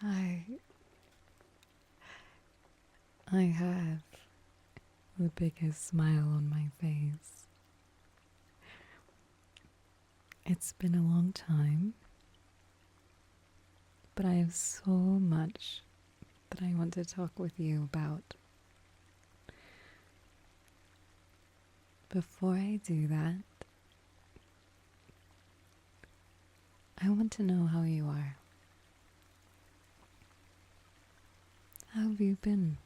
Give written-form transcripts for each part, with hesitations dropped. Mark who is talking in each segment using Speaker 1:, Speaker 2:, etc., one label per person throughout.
Speaker 1: I I have the biggest smile on my face. It's been a long time, but I have so much that I want to talk with you about. Before I do that, I want to know how you are. How have you been?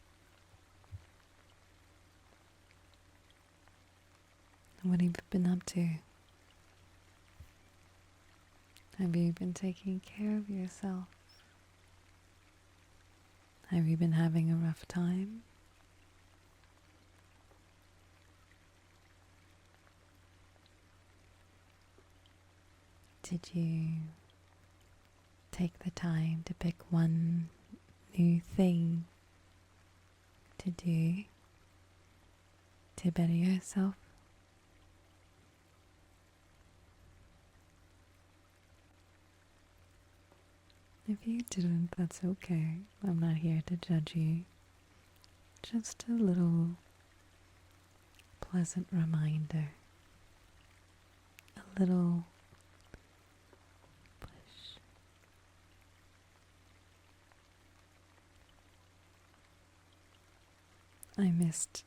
Speaker 1: What have you been up to? Have you been taking care of yourself? Have you been having a rough time? Did you take the time to pick one new thing to do to better yourself? If you didn't, that's okay. I'm not here to judge you. Just a little pleasant reminder. A little push. I missed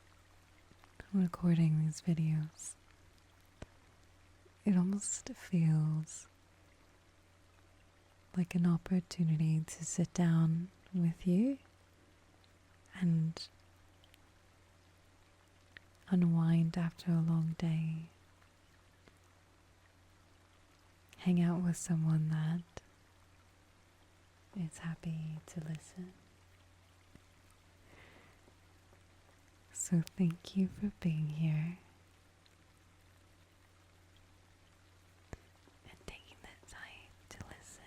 Speaker 1: recording these videos. It almost feels like an opportunity to sit down with you and unwind after a long day. Hang out with someone that is happy to listen. So thank you for being here and taking the time to listen.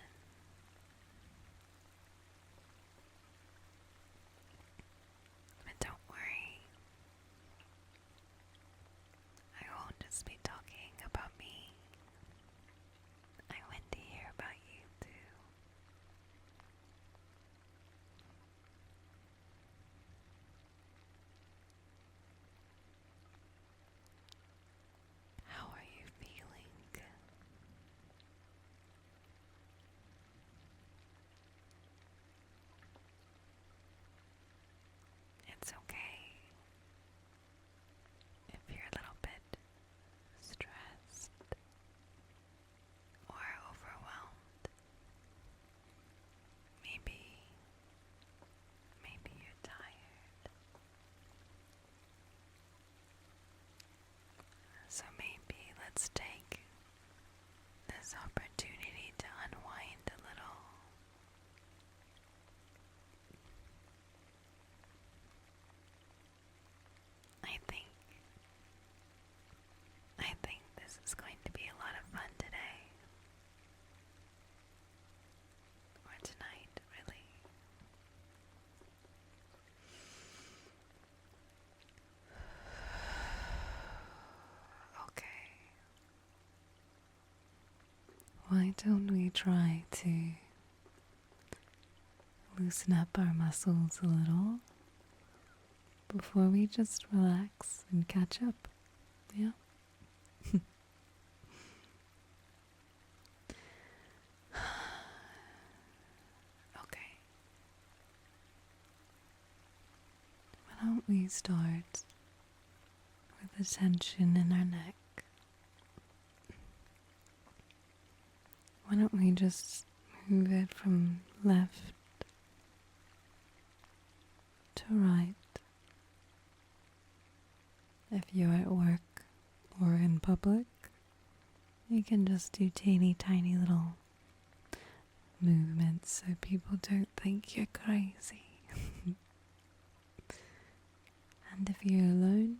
Speaker 1: But don't worry, I won't just be talking about me. I want to hear about you too. How are you feeling? It's okay if you're a little bit stressed or overwhelmed. Maybe you're tired. So maybe let's take this opportunity to unwind a little. I think this is going to be a lot of fun today. Or tonight, really. Okay. Why don't we try to loosen up our muscles a little before we just relax and catch up? Yeah? Okay. Why don't we start with the tension in our neck? Why don't we just move it from left to right? If you're at work or in public, you can just do teeny tiny little movements so people don't think you're crazy. And if you're alone,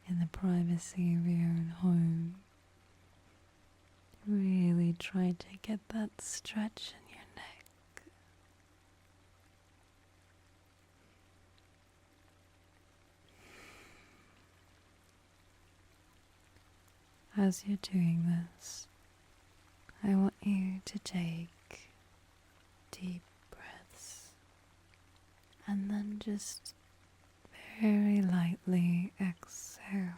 Speaker 1: in the privacy of your own home, really try to get that stretch in your neck. As you're doing this, I want you to take deep just very lightly exhale.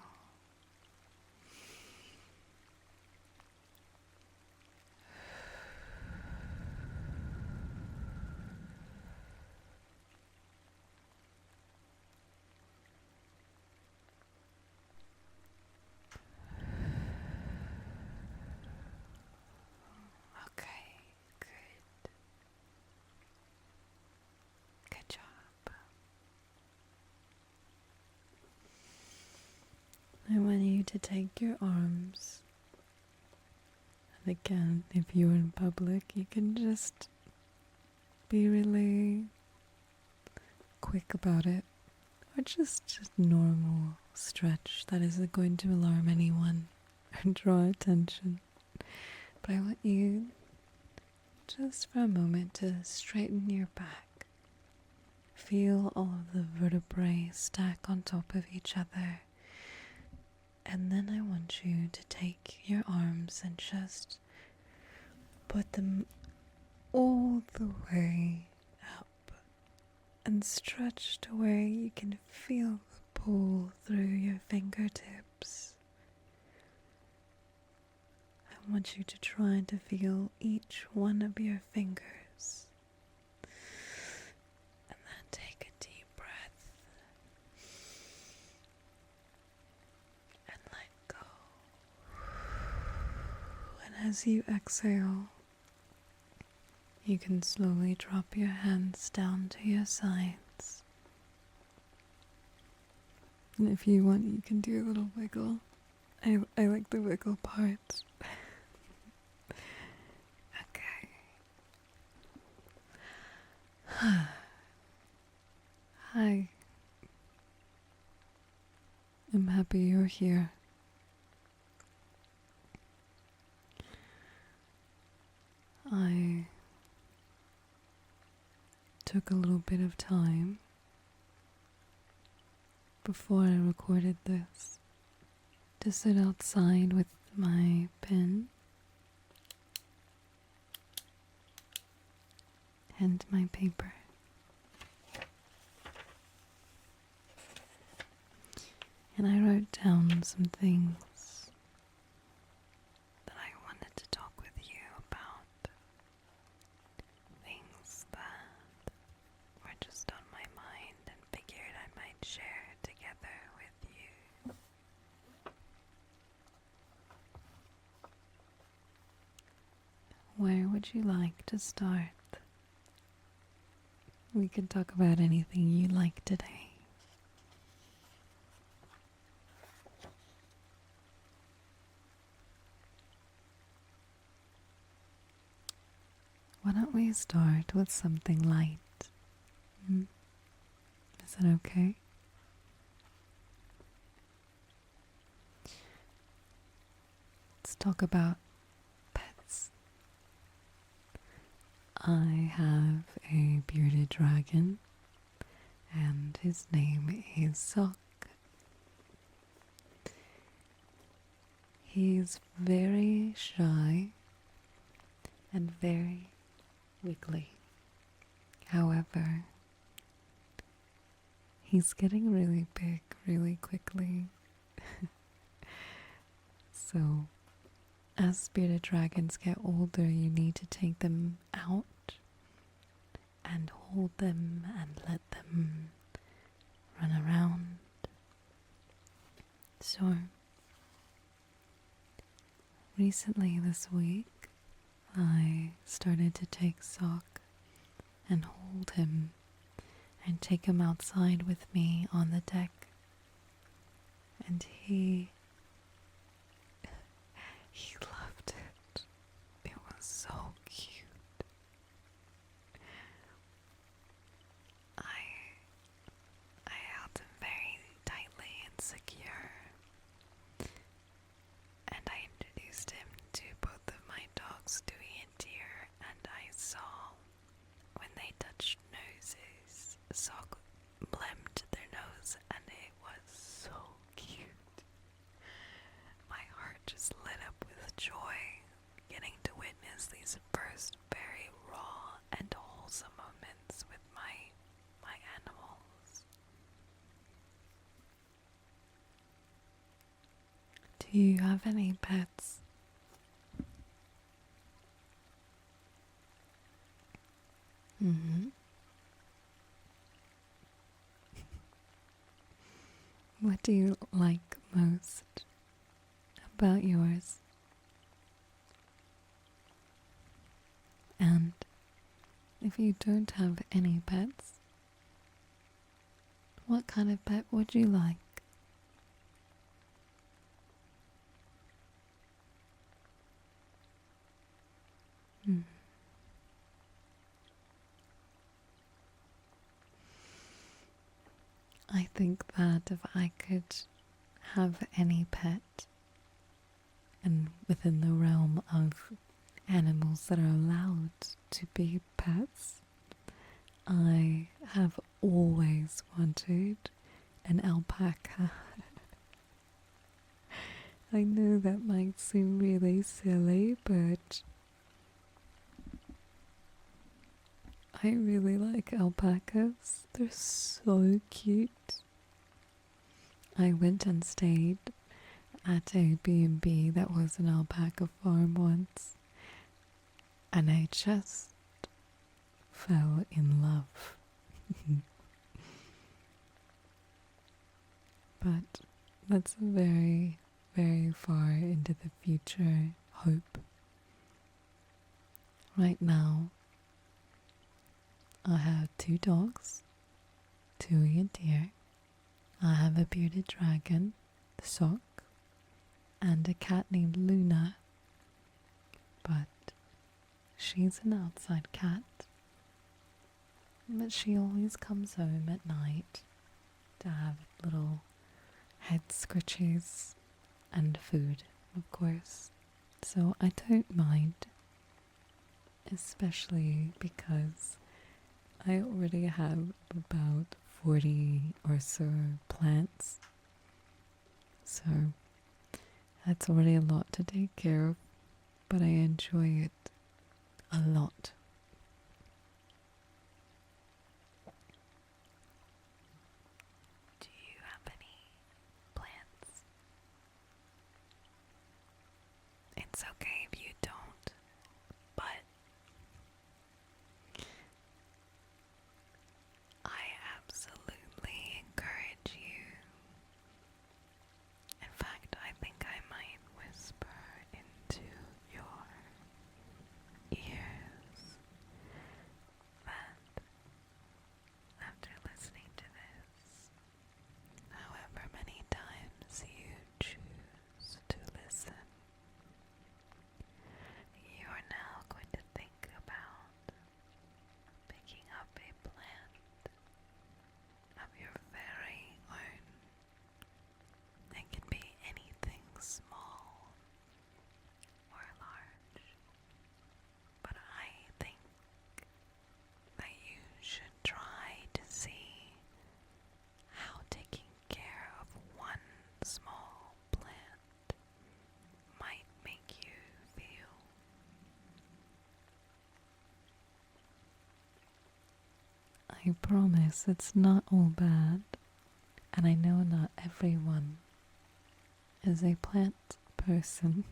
Speaker 1: Okay, good. Good job. I want you to take your arms, and again, if you're in public, you can just be really quick about it, or just normal stretch that isn't going to alarm anyone or draw attention. But I want you just for a moment to straighten your back. Feel all of the vertebrae stack on top of each other. And then I want you to take your arms and just put them all the way up and stretch to where you can feel the pull through your fingertips. I want you to try to feel each one of your fingers. And then take a deep breath and let go. And as you exhale, you can slowly drop your hands down to your sides. And if you want, you can do a little wiggle. I like the wiggle part. Okay. Hi. I'm happy you're here. I took a little bit of time before I recorded this to sit outside with my pen and my paper. And I wrote down some things that I wanted to talk with you about. Things that were just on my mind and figured I might share together with you. Where would you like to start? We could talk about anything you like today. Why don't we start with something light? Is that okay? Let's talk about pets. I have a bearded dragon, and his name is Sock. He's very shy and very wiggly. However, he's getting really big really quickly. So, as bearded dragons get older, you need to take them out and hold them and let them run around. So, recently this week, I started to take Sock and hold him and take him outside with me on the deck. And he loved it. It was so cute. I held him very tightly and secure. And I introduced him to both of my dogs, Dewey and Deer, and I saw when they touched noses, Sock blimped their nose, and it was so cute. My heart just lit up with joy. Do you have any pets? Mm-hmm. What do you like most about yours? And if you don't have any pets, what kind of pet would you like? Mm. I think that if I could have any pet, and within the realm of animals that are allowed to be pets, I have always wanted an alpaca. I know that might seem really silly, but I really like alpacas. They're so cute. I went and stayed at a B&B that was an alpaca farm once, and I just fell in love. But that's a very, very far into the future hope. Right now, I have 2 dogs, 2 reindeer. I have a bearded dragon, Sock, and a cat named Luna. But she's an outside cat. But she always comes home at night to have little head scratches and food, of course. So I don't mind, especially because I already have about 40 or so plants. So that's already a lot to take care of, but I enjoy it a lot. Do you have any plants? It's okay if you don't, but I absolutely encourage you. In fact, I think I might whisper into your ears that after listening to this, however many times you choose to listen, you are now going to think about picking up a plant of your very own. It can be anything small or large, but I think that you should try to see how taking care of one small plant might make you feel. I promise it's not all bad, and I know not everyone is a plant person.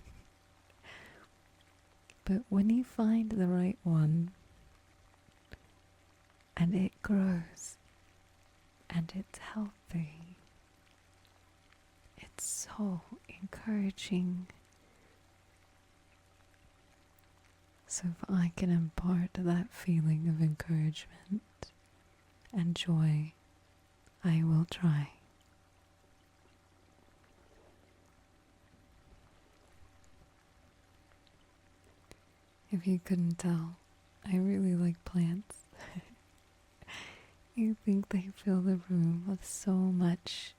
Speaker 1: But when you find the right one, and it grows, and it's healthy, it's so encouraging. So if I can impart that feeling of encouragement and joy, I will try. If you couldn't tell, I really like plants. I think they fill the room with so much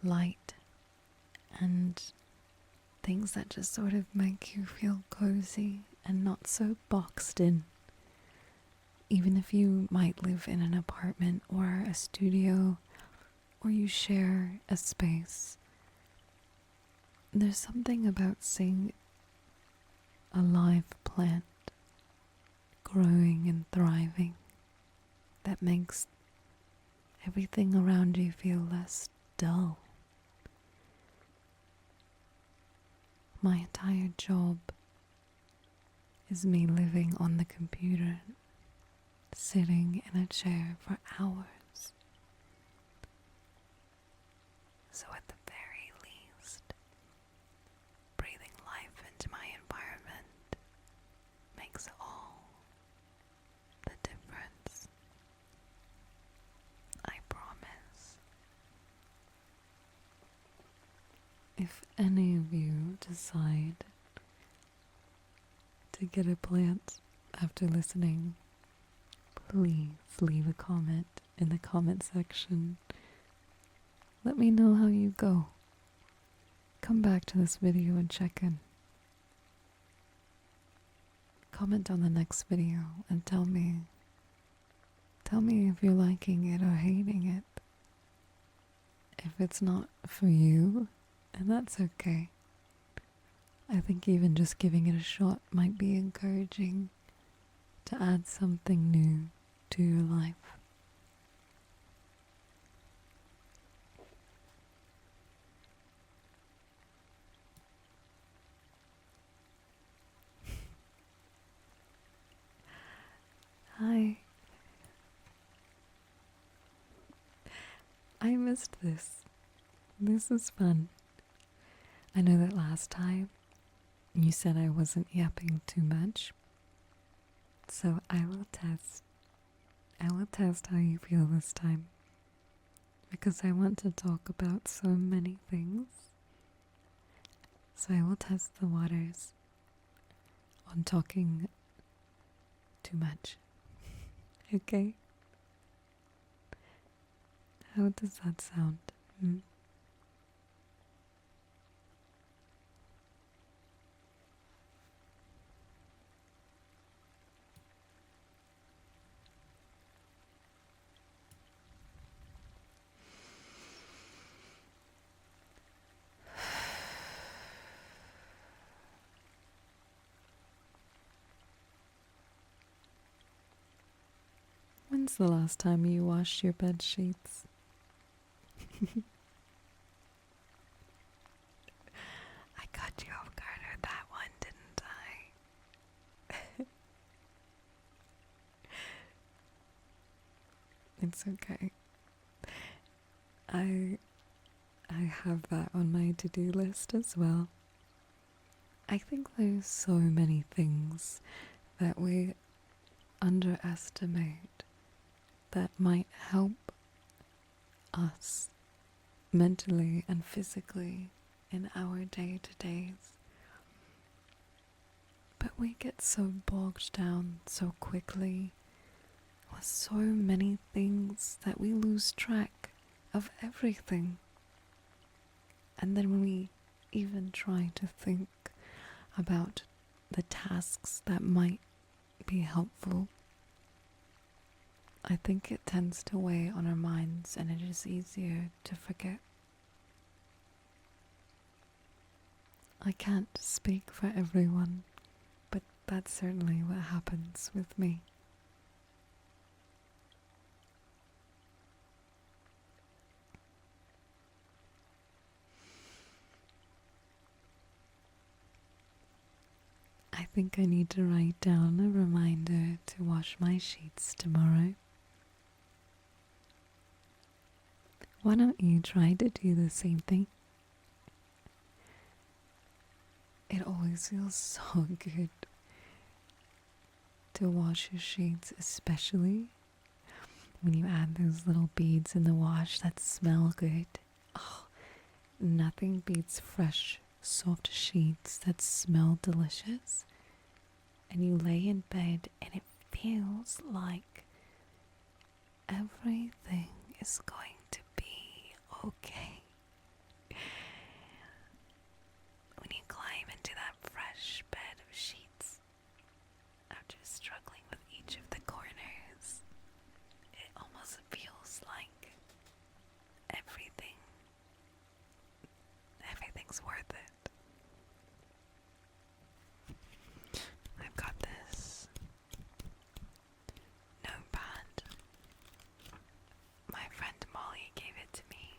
Speaker 1: light and things that just sort of make you feel cozy and not so boxed in. Even if you might live in an apartment or a studio or you share a space, there's something about seeing a live plant growing and thriving that makes everything around you feel less dull. My entire job is me living on the computer, sitting in a chair for hours. So at the very least, breathing life into my environment makes all the difference. I promise. If any of you decide to get a plant after listening, please leave a comment in the comment section. Let me know how you go. Come back to this video and check in. Comment on the next video and tell me if you're liking it or hating it. If it's not for you, and that's okay. I think even just giving it a shot might be encouraging to add something new to your life. Hi. I missed this. This is fun. I know that last time you said I wasn't yapping too much, so I will test. I will test how you feel this time, because I want to talk about so many things. So I will test the waters on talking too much. Okay? How does that sound? When's the last time you washed your bed sheets? I got you off guard with that one, didn't I? It's okay. I have that on my to-do list as well. I think there's so many things that we underestimate that might help us mentally and physically in our day-to-days. But we get so bogged down so quickly with so many things that we lose track of everything. And then when we even try to think about the tasks that might be helpful, I think it tends to weigh on our minds and it is easier to forget. I can't speak for everyone, but that's certainly what happens with me. I think I need to write down a reminder to wash my sheets tomorrow. Why don't you try to do the same thing? It always feels so good to wash your sheets, especially when you add those little beads in the wash that smell good. Oh, nothing beats fresh, soft sheets that smell delicious. And you lay in bed and it feels like everything is going to be okay. When you climb into that fresh bed of sheets, after struggling with each of the corners, it almost feels like everything's worth it. I've got this notepad. My friend Molly gave it to me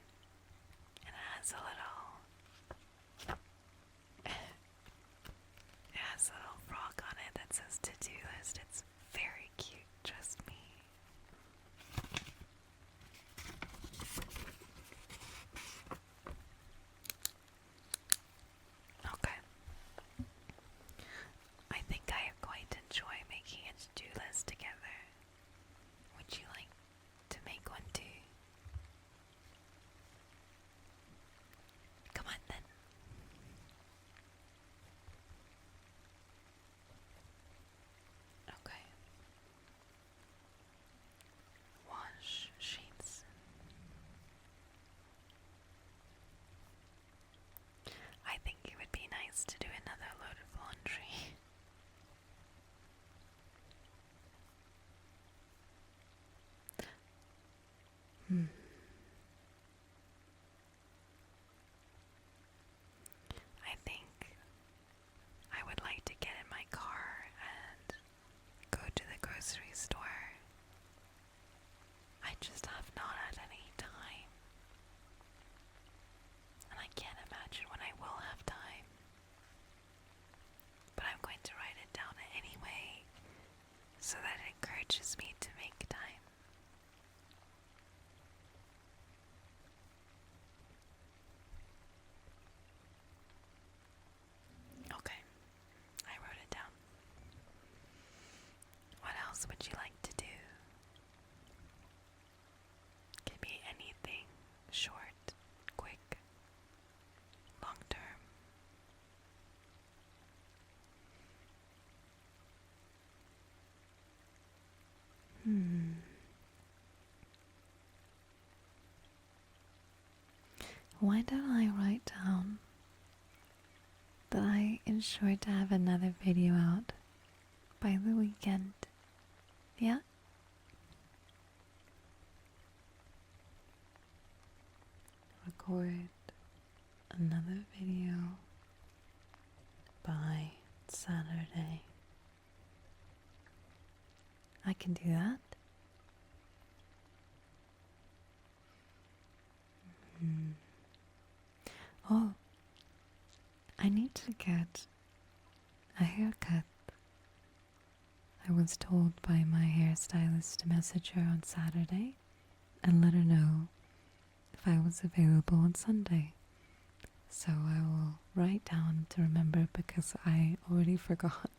Speaker 1: else would you like to do? Could be anything, short, quick, long term. Why don't I write down that I ensure to have another video out by the weekend? Yeah? Record another video by Saturday. I can do that. Oh, I need to get a haircut. I was told by my hairstylist to message her on Saturday and let her know if I was available on Sunday. So I will write down to remember because I already forgot.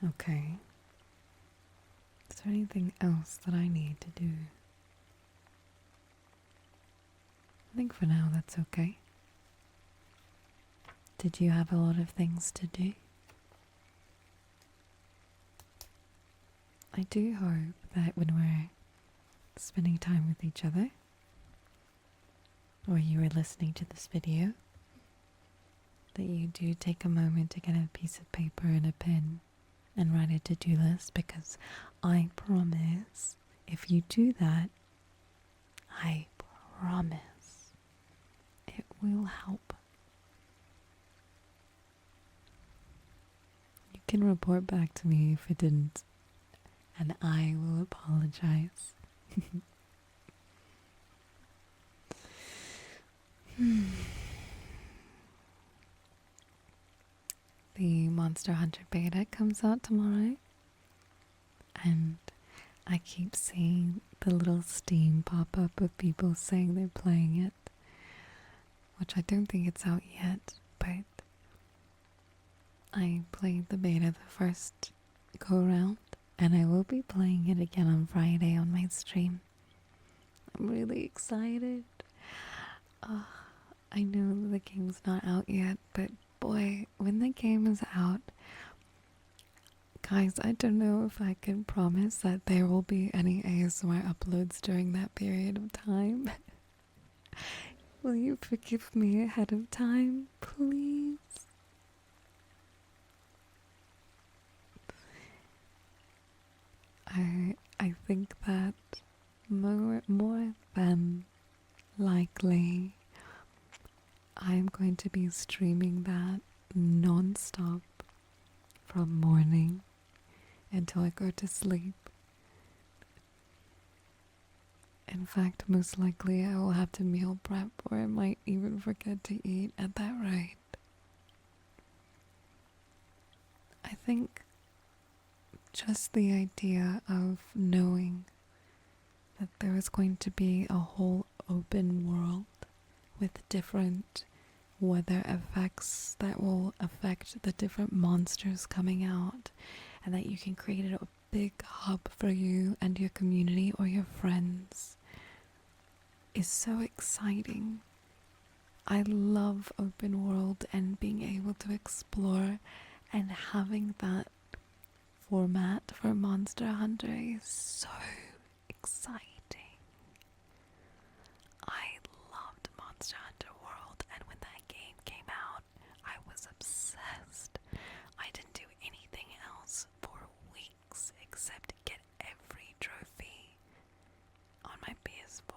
Speaker 1: Okay. Is there anything else that I need to do? I think for now that's okay. Did you have a lot of things to do? I do hope that when we're spending time with each other, or you are listening to this video, that you do take a moment to get a piece of paper and a pen and write a to-do list, because I promise if you do that, I promise it will help. You can report back to me if it didn't, and I will apologize. The Monster Hunter beta comes out tomorrow, and I keep seeing the little Steam pop up of people saying they're playing it, which I don't think it's out yet, but I played the beta the first go round, and I will be playing it again on Friday on my stream. I'm really excited. I know the game's not out yet, but boy, when the game is out, guys, I don't know if I can promise that there will be any ASMR uploads during that period of time. Will you forgive me ahead of time, please? I think that more than likely I'm going to be streaming that non-stop from morning until I go to sleep. In fact, most likely I will have to meal prep, or I might even forget to eat at that rate. I think just the idea of knowing that there is going to be a whole open world with different weather effects that will affect the different monsters coming out, and that you can create a big hub for you and your community or your friends, is so exciting. I love open world and being able to explore, and having that format for Monster Hunter is so exciting. I loved Monster Hunter World, and when that game came out, I was obsessed. I didn't do anything else for weeks except get every trophy on my PS4,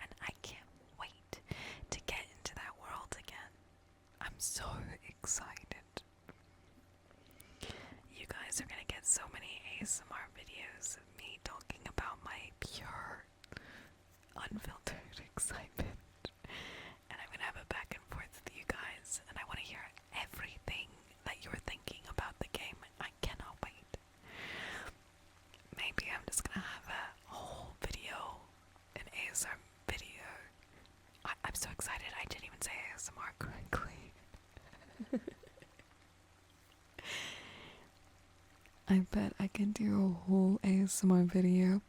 Speaker 1: and I can't wait to get into that world again. I'm so excited. You guys are gonna get so many ASMR videos of me talking about my pure I bet I can do a whole ASMR video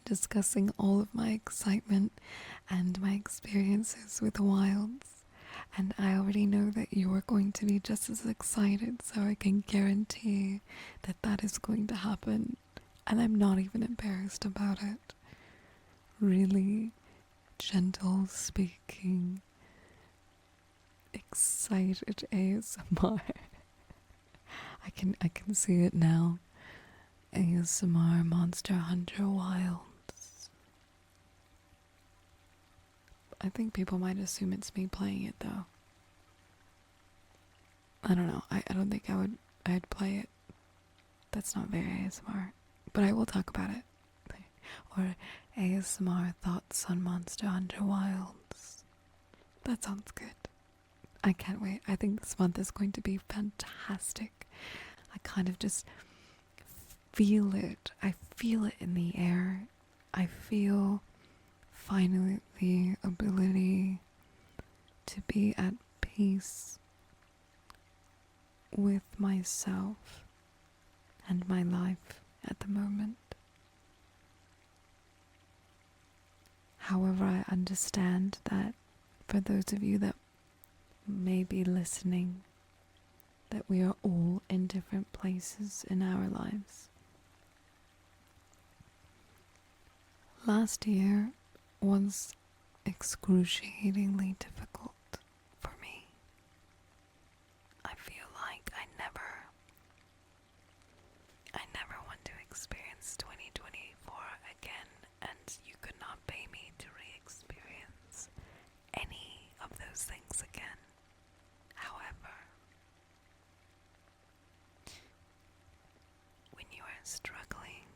Speaker 1: discussing all of my excitement and my experiences with the wilds. And I already know that you are going to be just as excited, so I can guarantee that that is going to happen. And I'm not even embarrassed about it. Really gentle speaking, excited ASMR. I can see it now. ASMR Monster Hunter Wilds. I think people might assume it's me playing it though. I don't know. I don't think I'd play it. That's not very ASMR. But I will talk about it. Or ASMR thoughts on Monster Hunter Wilds. That sounds good. I can't wait. I think this month is going to be fantastic. I kind of just feel it. I feel it in the air. I feel finally the ability to be at peace with myself and my life at the moment. However, I understand that for those of you that may be listening, that we are all in different places in our lives. Last year was excruciatingly difficult for me. I feel like I never want to experience 2024 again, and you could not pay me to re-experience any of those things again. However, when you are struggling,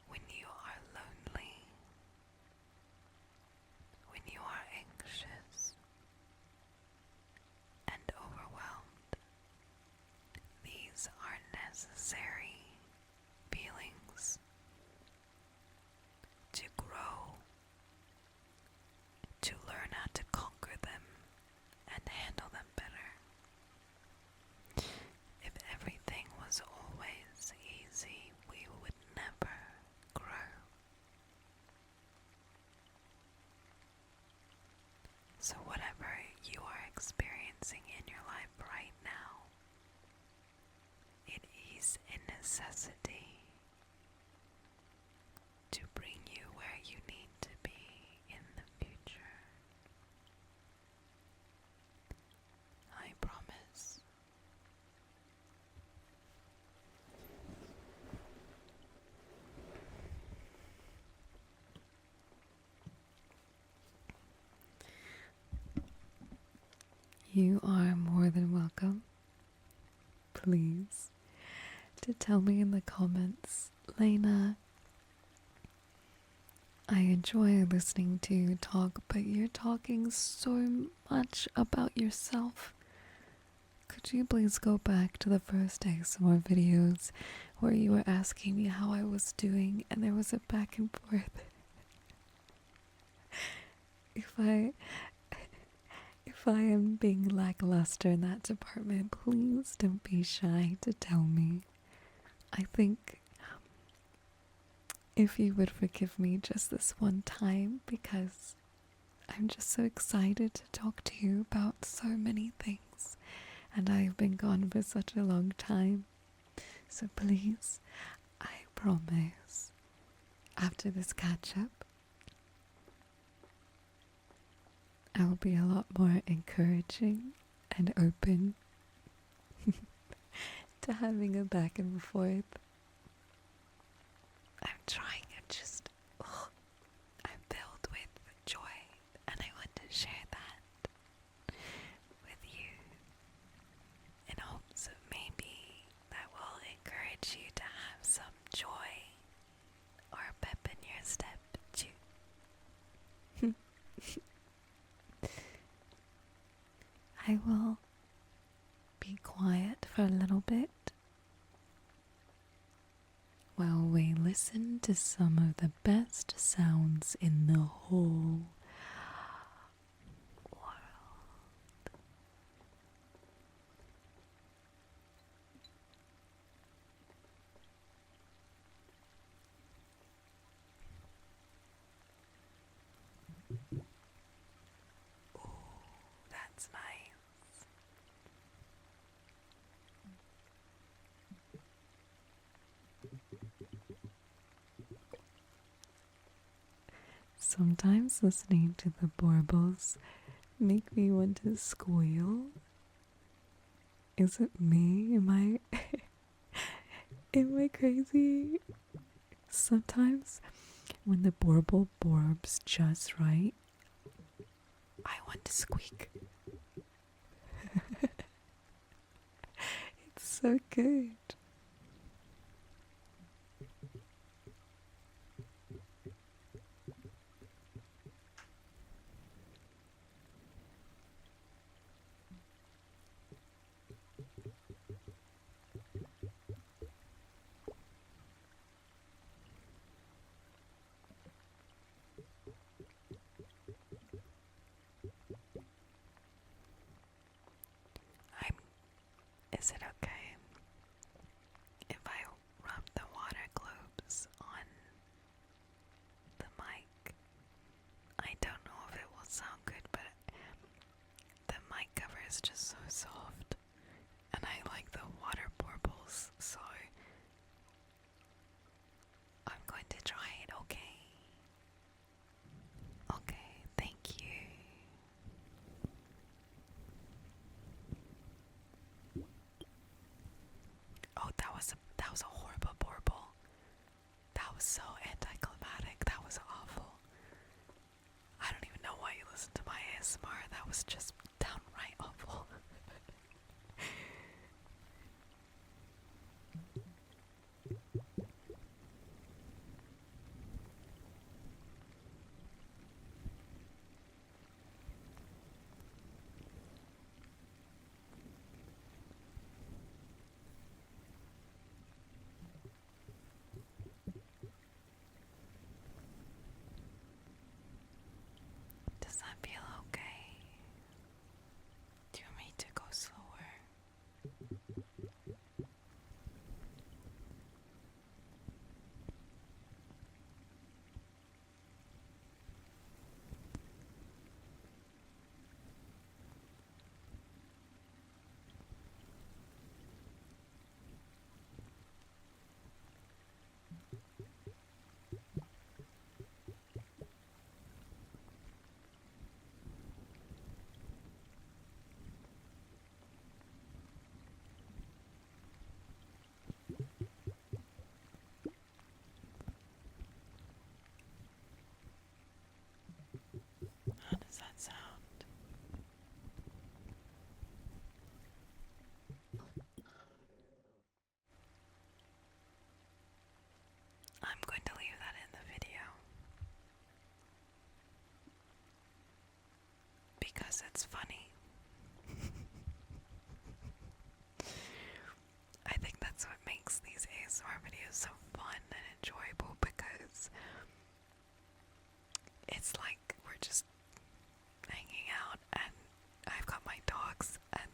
Speaker 1: when you are lonely, when you are anxious and overwhelmed, these are necessary feelings to grow, to learn how to conquer them and handle them better. If everything was always easy, we would never grow. So whatever you are experiencing in your life right now, it is a necessity to bring you where you need to be in the future. I promise. You are more than welcome, please, to tell me in the comments, Lena, I enjoy listening to you talk, but you're talking so much about yourself. Could you please go back to the first ASMR videos where you were asking me how I was doing and there was a back and forth? If I am being lackluster in that department, please don't be shy to tell me. I think if you would forgive me just this one time, because I'm just so excited to talk to you about so many things, and I've been gone for such a long time. So please, I promise, after this catch up, I will be a lot more encouraging and open to having a back and forth. I'm trying to just, I'm filled with joy, and I want to share that with you in hopes of maybe that will encourage you to have some joy or pep in your step too. I will be quiet for a little bit while we listen to some of the best sounds in the whole world. Ooh, that's nice. Sometimes listening to the baubles make me want to squeal. Is it me? Am I crazy? Sometimes when the bauble borbs just right, I want to squeak. It's so good. I'm. Is it okay if I rub the water globes on the mic? I don't know if it will sound good, but the mic cover is just so soft, and I like the water baubles, so I'm going to try it, okay? Okay, thank you. Oh, that was a horrible bauble. That was so anticlimactic. That was awful. I don't even know why you listen to my ASMR. That was just downright awful. Does that feel okay? Do you want me to go slower? How does that sound? I'm going to leave that in the video because it's funny. I think that's what makes these ASMR videos so fun and enjoyable, because it's like we're just hanging out and I've got my dogs and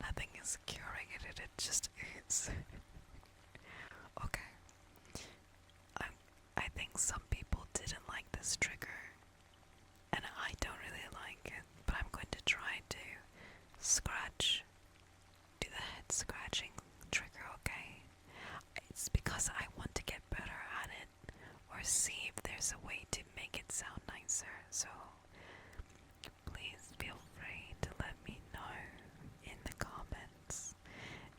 Speaker 1: nothing is curated, it just is. Okay. I think some people didn't like this trigger, and I don't really like it, but I'm going to try to scratch, do the head scratching trigger, okay? It's because I want to get better at it, or see if there's a way to make it sound nicer, so please feel free to let me know in the comments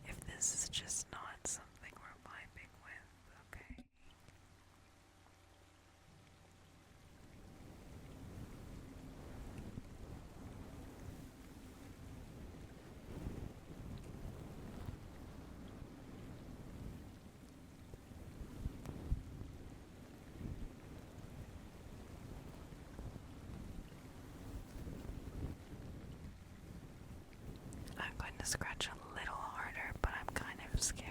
Speaker 1: if this is just not something we're vibing with, okay? I'm going to scratch a little harder, but I'm kind of scared.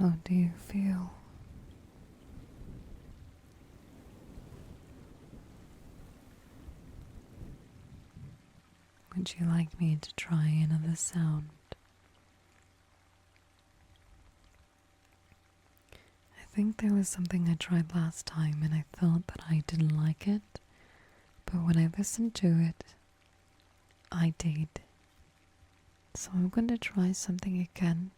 Speaker 1: How do you feel? Would you like me to try another sound? I think there was something I tried last time and I thought that I didn't like it, but when I listened to it, I did. So I'm going to try something again,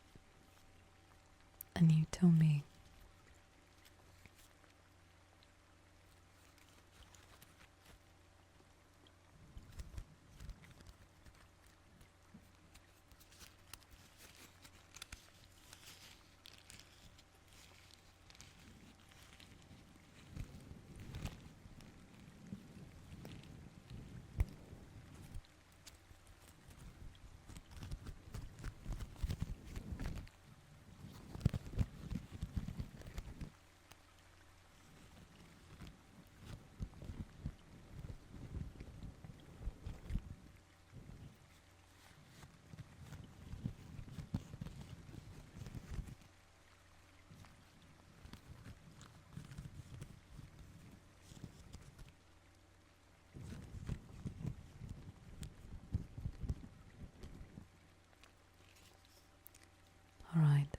Speaker 1: and you tell me. Alright,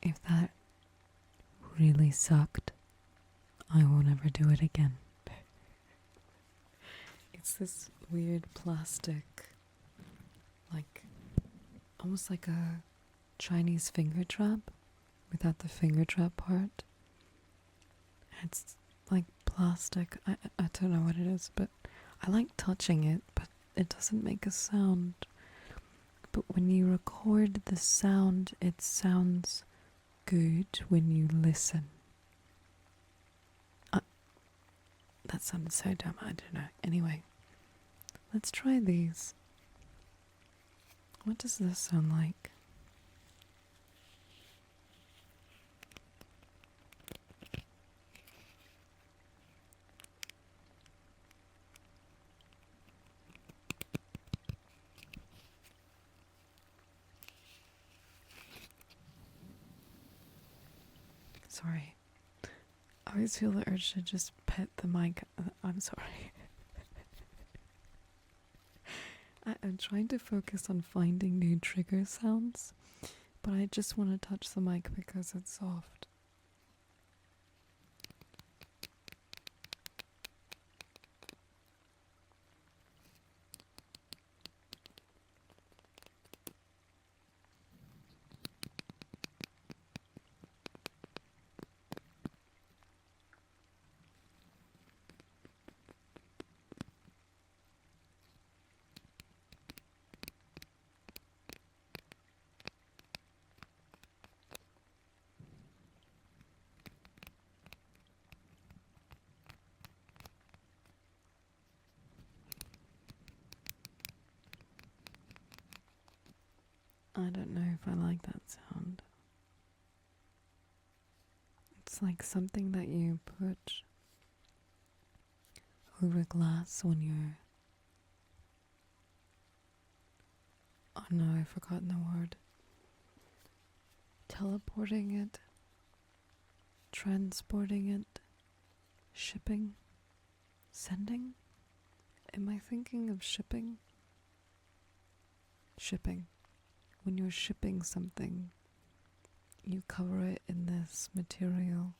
Speaker 1: if that really sucked, I won't ever do it again. It's this weird plastic, like, almost like a Chinese finger trap, without the finger trap part. It's like plastic. I don't know what it is, but I like touching it, but it doesn't make a sound. But when you record the sound, it sounds good when you listen. That sounded so dumb, I don't know. Anyway, let's try these. What does this sound like? Sorry. I always feel the urge to just pet the mic. I'm sorry. I'm trying to focus on finding new trigger sounds, but I just want to touch the mic because it's soft. I don't know if I like that sound. It's like something that you put over glass when you're... Oh no, I've forgotten the word. Teleporting it, transporting it, shipping, sending? Am I thinking of shipping? Shipping. When you're shipping something, you cover it in this material.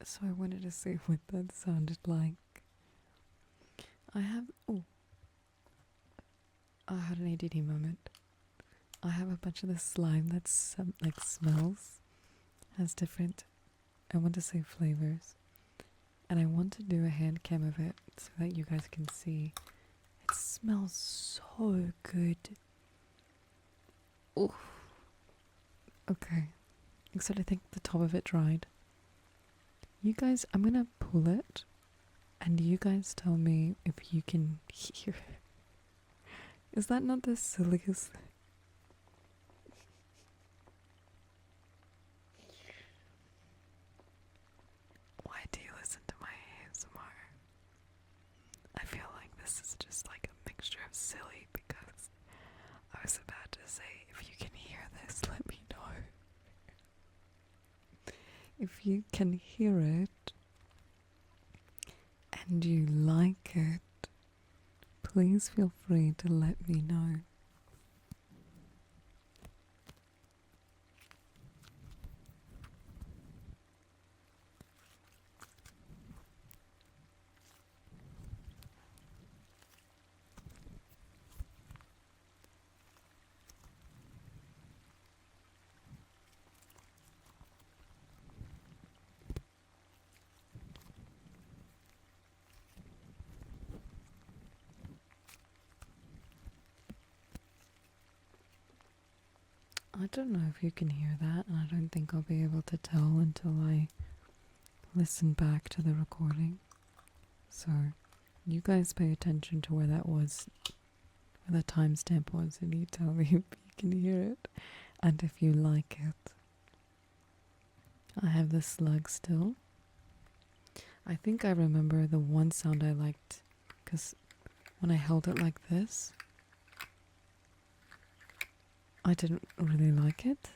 Speaker 1: So I wanted to see what that sounded like. I had an ADD moment. I have a bunch of this slime that's like smells, has different, I want to say flavors. And I want to do a hand cam of it so that you guys can see. It smells so good. Oof. Okay. Except I think the top of it dried. You guys, I'm gonna pull it, and you guys tell me if you can hear. Is that not the silliest? Why do you listen to my ASMR? I feel like this is just like a mixture of silly because I was about to say, if you can hear this, let me know. If you can hear it and you like it, please feel free to let me know. I don't know if you can hear that, and I don't think I'll be able to tell until I listen back to the recording. So, you guys pay attention to where that was, where the timestamp was, and you tell me if you can hear it, and if you like it. I have the slug still. I think I remember the one sound I liked, because when I held it like this, I didn't really like it.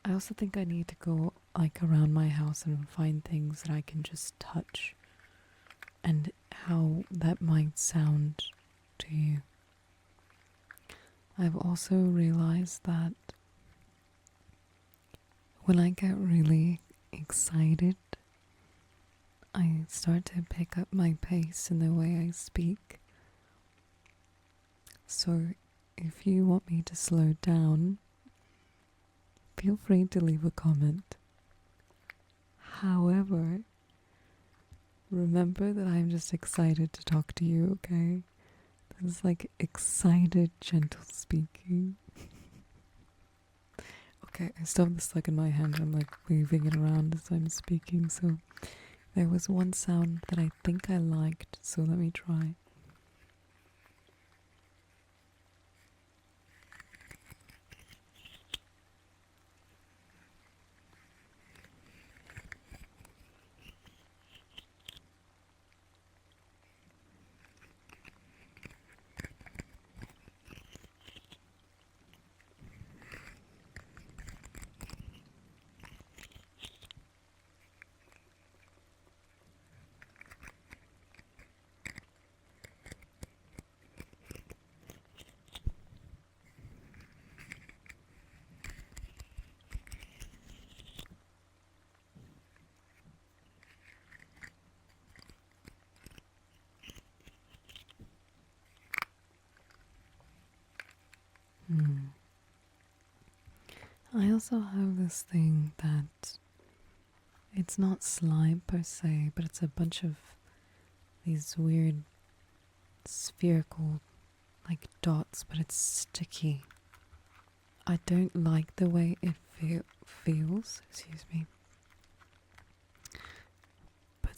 Speaker 1: I also think I need to go like around my house and find things that I can just touch and how that might sound to you. I've also realized that when I get really excited, I start to pick up my pace in the way I speak. So if you want me to slow down, feel free to leave a comment. However, remember that I'm just excited to talk to you, okay? This is like excited, gentle speaking. Okay, I still have the slug in my hand. I'm like waving it around as I'm speaking. So there was one sound that I think I liked, so let me try. I also have this thing that it's not slime per se, but it's a bunch of these weird spherical like dots, but it's sticky. I don't like the way it feels, excuse me. But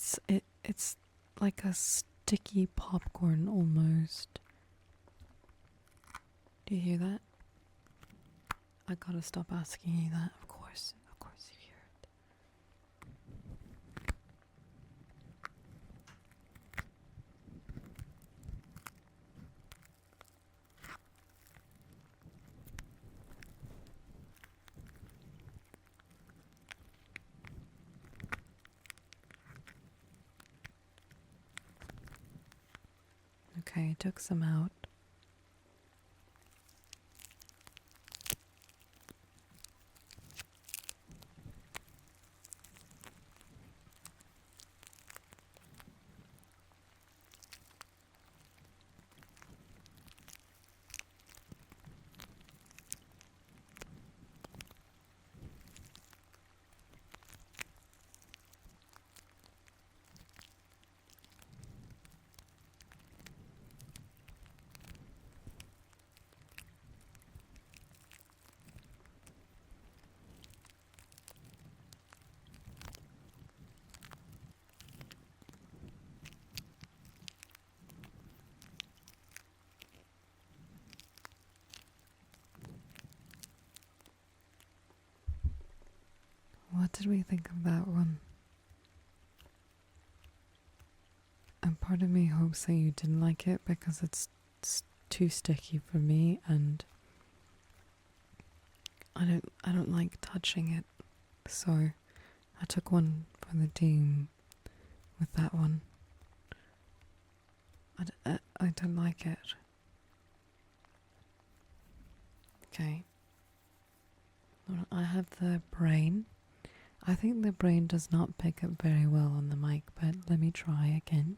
Speaker 1: it's like a sticky popcorn almost. Do you hear that? I gotta stop asking you that, of course you hear it. Okay, I took some out. What did we think of that one? And part of me hopes that you didn't like it because it's too sticky for me, and I don't like touching it. So I took one for the team with that one. I don't like it. Okay. I have the brain. I think the brain does not pick up very well on the mic, but let me try again.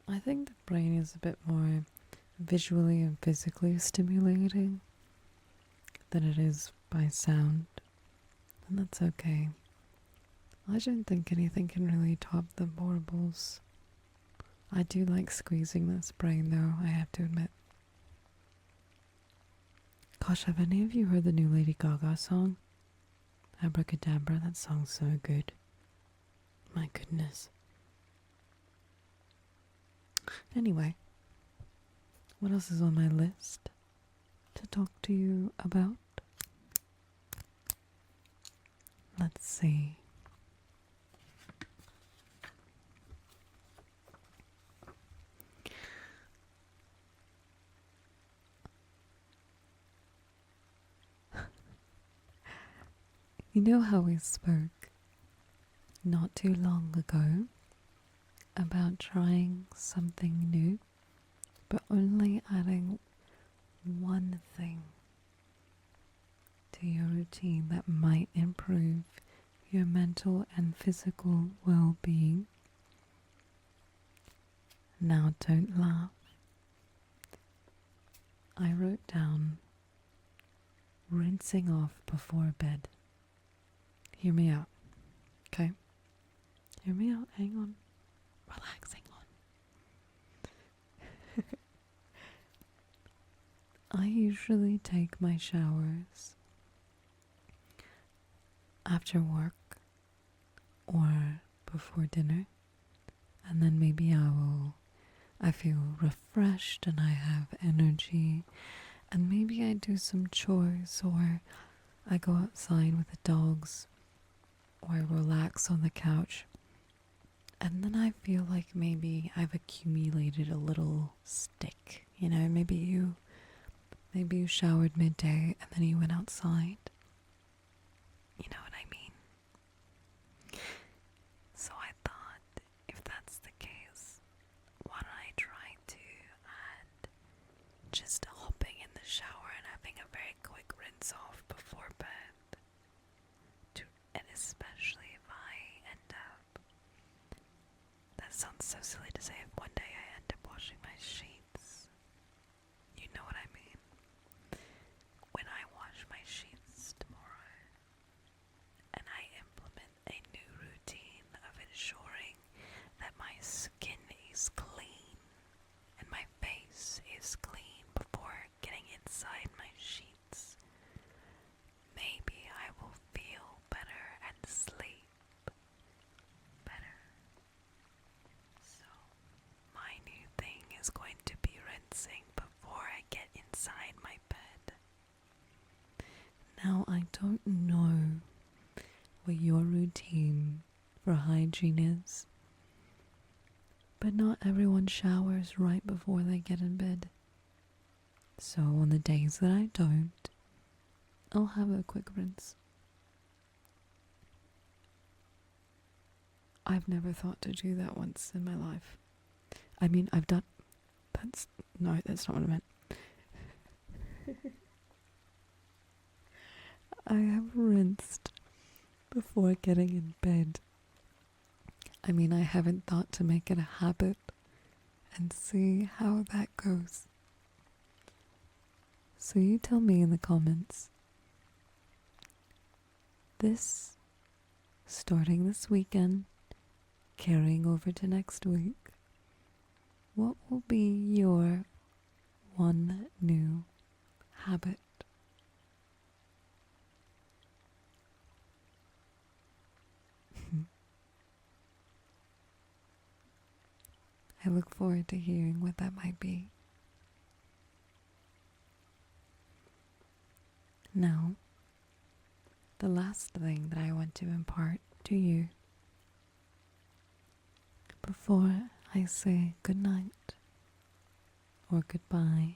Speaker 1: I think the brain is a bit more visually and physically stimulating than it is by sound, and that's okay. I don't think anything can really top the portables. I do like squeezing this brain though, I have to admit. Gosh, have any of you heard the new Lady Gaga song? Abracadabra, that song's so good. My goodness. Anyway, what else is on my list to talk to you about? Let's see. You know how we spoke not too long ago about trying something new, but only adding one thing to your routine that might improve your mental and physical well-being? Now don't laugh. I wrote down rinsing off before bed. Hear me out, okay? Hear me out, hang on. Relaxing on. I usually take my showers after work or before dinner, and then maybe I feel refreshed and I have energy, and maybe I do some chores, or I go outside with the dogs, or I relax on the couch, and then I feel like maybe I've accumulated a little stick. You know, maybe you showered midday and then you went outside. You know what I mean? So I thought, if that's the case, why don't I try to add just hopping in the shower and having a very quick rinse off before bed? And especially if I end up, that sounds so silly to say, if one day I end up washing my sheets. You know what I mean? When I wash my sheets tomorrow, and I implement a new routine of ensuring that my skin is clean and my face is clean before getting inside my sheets, maybe I will feel better and sleep better. So, my new thing is going to be rinsing before I get inside my bed. Now, I don't know what your routine for hygiene is, but not everyone showers right before they get in bed. So on the days that I don't, I'll have a quick rinse. I've never thought to do that once in my life. I mean, that's not what I meant. I have rinsed before getting in bed. I mean, I haven't thought to make it a habit and see how that goes. So you tell me in the comments, starting this weekend, carrying over to next week, what will be your one new habit? I look forward to hearing what that might be. Now, the last thing that I want to impart to you before I say good night or goodbye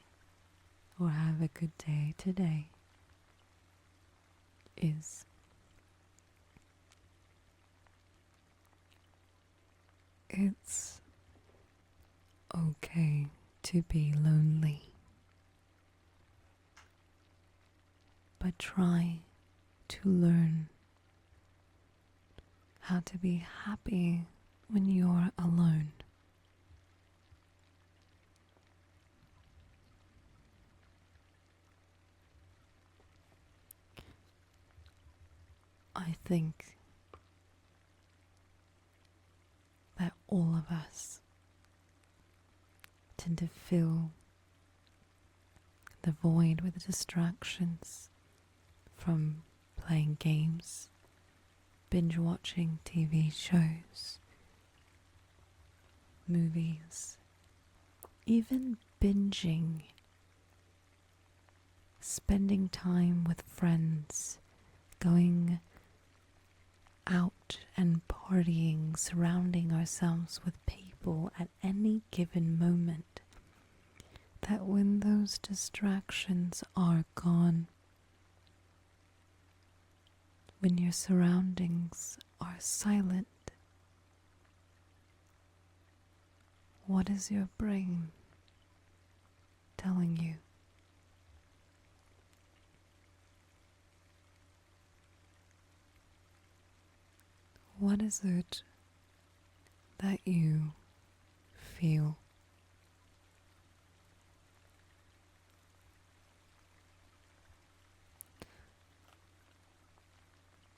Speaker 1: or have a good day today is it's okay to be lonely, but try to learn how to be happy when you're alone. I think that all of us tend to fill the void with distractions from playing games, binge watching TV shows, movies, even binging, spending time with friends, going out and partying, surrounding ourselves with people at any given moment. That when those distractions are gone, when your surroundings are silent, what is your brain telling you? What is it that you feel?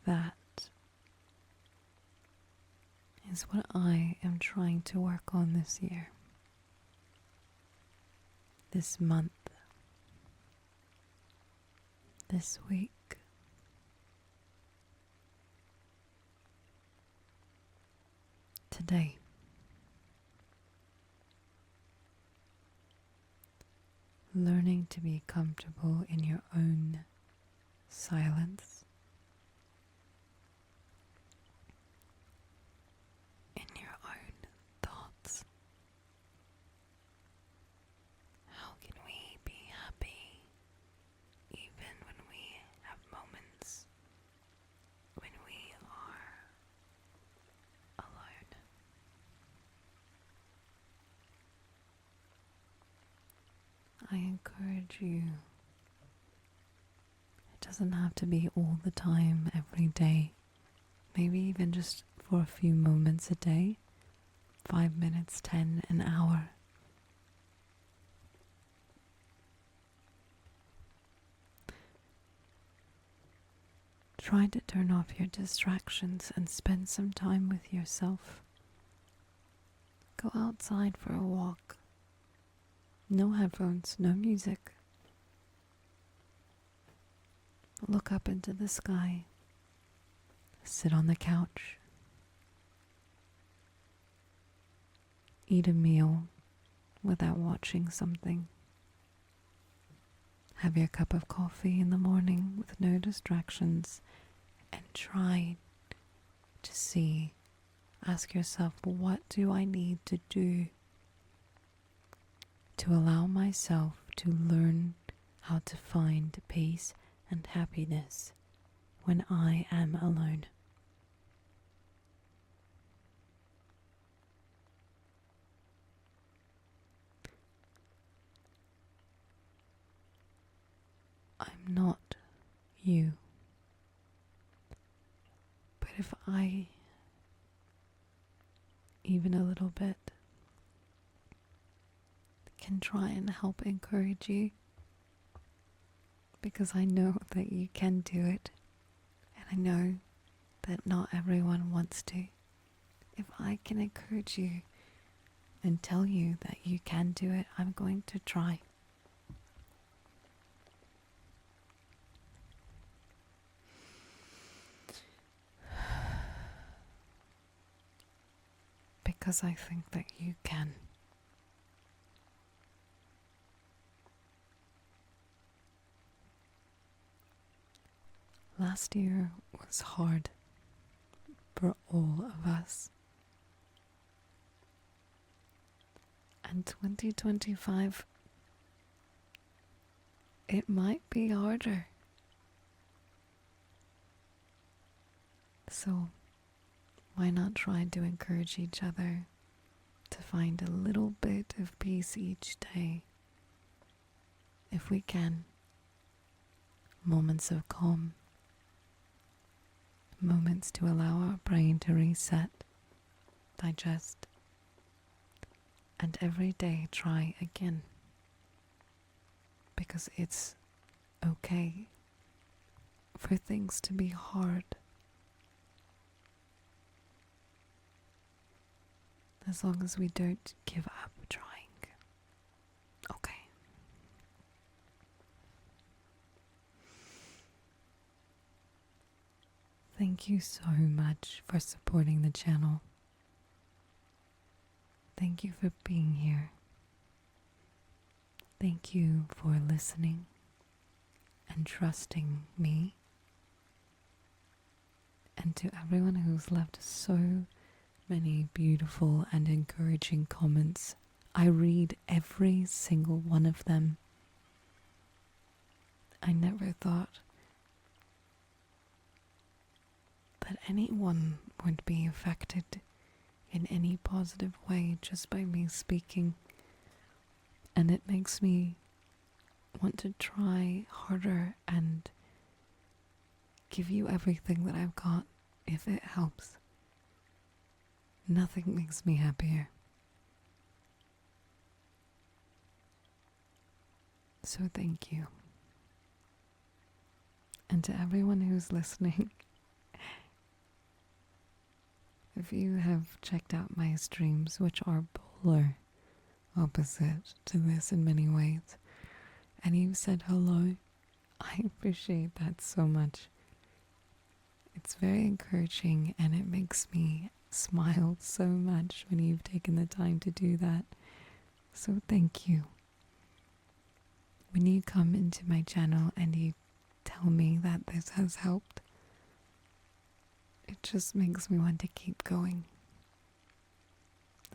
Speaker 1: That is what I am trying to work on this year, this month, this week. Today. Learning to be comfortable in your own silence, in your own thoughts. How can we be happy even when we have moments when we are alone? I encourage you. It doesn't have to be all the time, every day. Maybe even just for a few moments a day. 5 minutes, 10, an hour. Try to turn off your distractions and spend some time with yourself. Go outside for a walk. No headphones, no music. Look up into the sky. Sit on the couch. Eat a meal without watching something. Have your cup of coffee in the morning with no distractions and try to see, ask yourself, what do I need to do to allow myself to learn how to find peace and happiness when I am alone? I'm not you. But if I, even a little bit, can try and help encourage you, because I know that you can do it, and I know that not everyone wants to. If I can encourage you and tell you that you can do it, I'm going to try. Because I think that you can. Last year was hard for all of us. And 2025, it might be harder. So, why not try to encourage each other to find a little bit of peace each day? If we can, moments of calm, moments to allow our brain to reset, digest, and every day try again. Because it's okay for things to be hard. As long as we don't give up trying. Okay. Thank you so much for supporting the channel. Thank you for being here. Thank you for listening and trusting me. And to everyone who's left so many beautiful and encouraging comments. I read every single one of them. I never thought that anyone would be affected in any positive way just by me speaking. And it makes me want to try harder and give you everything that I've got if it helps. Nothing makes me happier. So thank you. And to everyone who's listening, if you have checked out my streams, which are polar opposite to this in many ways, and you've said hello, I appreciate that so much. It's very encouraging and it makes me smile so much when you've taken the time to do that. So thank you. When you come into my channel and you tell me that this has helped, it just makes me want to keep going.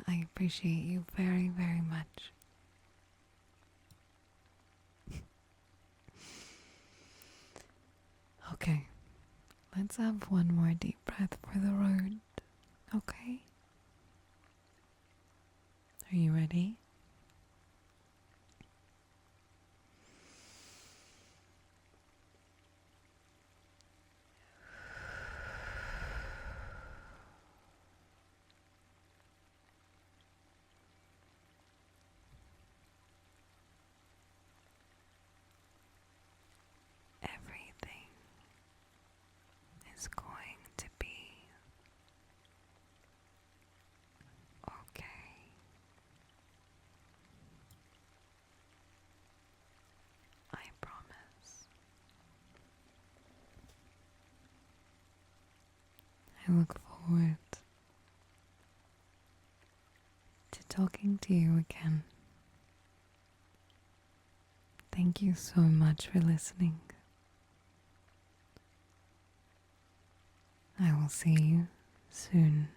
Speaker 1: I appreciate you very, very much. Okay, let's have one more deep breath for the road, okay? Are you ready? Everything is going to be okay. I promise. I look forward to talking to you again. Thank you so much for listening. I will see you soon.